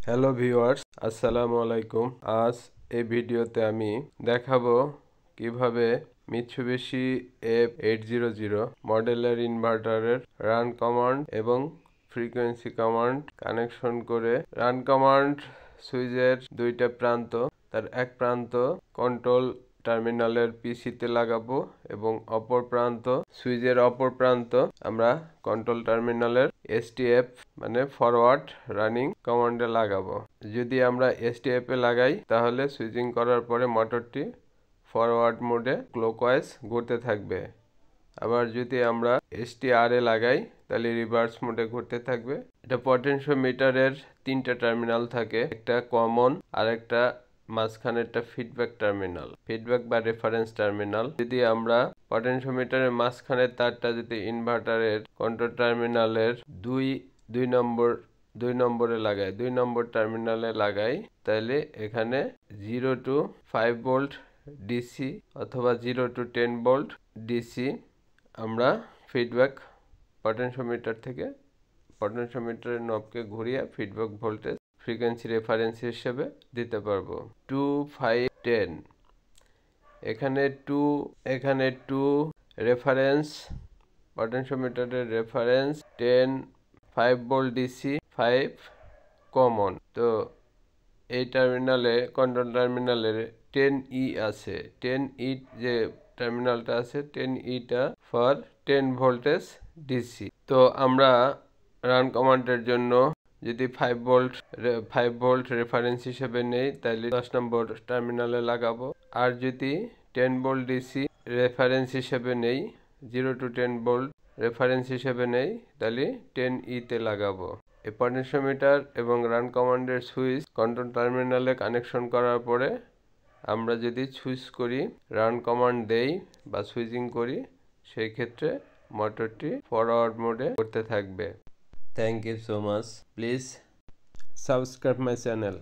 Hello viewers, আসসালামু আলাইকুম। আজ এই ভিডিওতে আমি দেখাবো কিভাবে মিৎসুবিশি F800 মডেলের ইনভার্টারের রান কমান্ড এবং ফ্রিকোয়েন্সি কমান্ড কানেকশন করে রান কমান্ড সুইচের দুইটা প্রান্ত, তার এক প্রান্ত কন্ট্রোল টার্মিনালের পিসিতে লাগাবো এবং অপর প্রান্ত সুইচের অপর প্রান্ত আমরা কন্ট্রোল টার্মিনালের STF মানে ফরওয়ার্ড রানিং কমান্ডে লাগাবো। যদি আমরা STF এ লাগাই তাহলে সুইচিং করার পরে মোটরটি ফরওয়ার্ড মোডে ক্লকওয়াইজ ঘুরতে থাকবে। আবার যদি আমরা STR এ লাগাই তাহলে রিভার্স মোডে ঘুরতে থাকবে। এটা পটেনশিওমিটারের তিনটা টার্মিনাল থাকে, একটা কমন, আর একটা মাঝখানেরটা ফিডব্যাক টার্মিনাল, ফিডব্যাক বা রেফারেন্স টার্মিনাল। যদি আমরা পটেনশিওমিটারের মাঝখানের তারটা যদি ইনভার্টারের কন্ট্রোল টার্মিনালের দুই নম্বরে লাগাই, 2 নম্বর টার্মিনালে লাগাই, তাহলে এখানে 0 to 5 ভোল্ট ডিসি অথবা 0 to 10 ভোল্ট ডিসি আমরা ফিডব্যাক পটেনশিওমিটার থেকে পটেনশিওমিটারের নবকে ঘুরিয়ে ফিডব্যাক ভোল্টেজ ফ্রিকোয়েন্সি রেফারেন্স হিসেবে দিতে পারবো। 2, 5, 10 এখানে 2 রেফারেন্স, পটেনশিওমিটারের রেফারেন্স, 10 5 ভোল্ট ডিসি, 5 কমন। তো এই টার্মিনালে কন্ট্রোল টার্মিনালের 10E আছে, 10E যে টার্মিনালটা আছে 10Eটা ফর 10 ভোল্টেজ ডিসি। তো আমরা রান কমান্ডের জন্য যদি 5 ভোল্ট রেফারেন্স হিসেবে নেই তাহলে 10 নম্বর টার্মিনালে লাগাবো। আর যদি 10 ভোল্ট ডিসি রেফারেন্স হিসেবে নেই, 0 to 10 ভোল্ট রেফারেন্স হিসেবে নেই, তাহলে 10E তে লাগাবো। এই পটেনশিওমিটার এবং রান কমান্ডের সুইচ কন্ট্রোল টার্মিনালে কানেকশন করার পরে আমরা যদি সুইচ করি, রান কমান্ড দেই বা সুইচিং করি, সেই ক্ষেত্রে মোটরটি ফরওয়ার্ড মোডে করতে থাকবে। Thank you so much. Please subscribe my channel.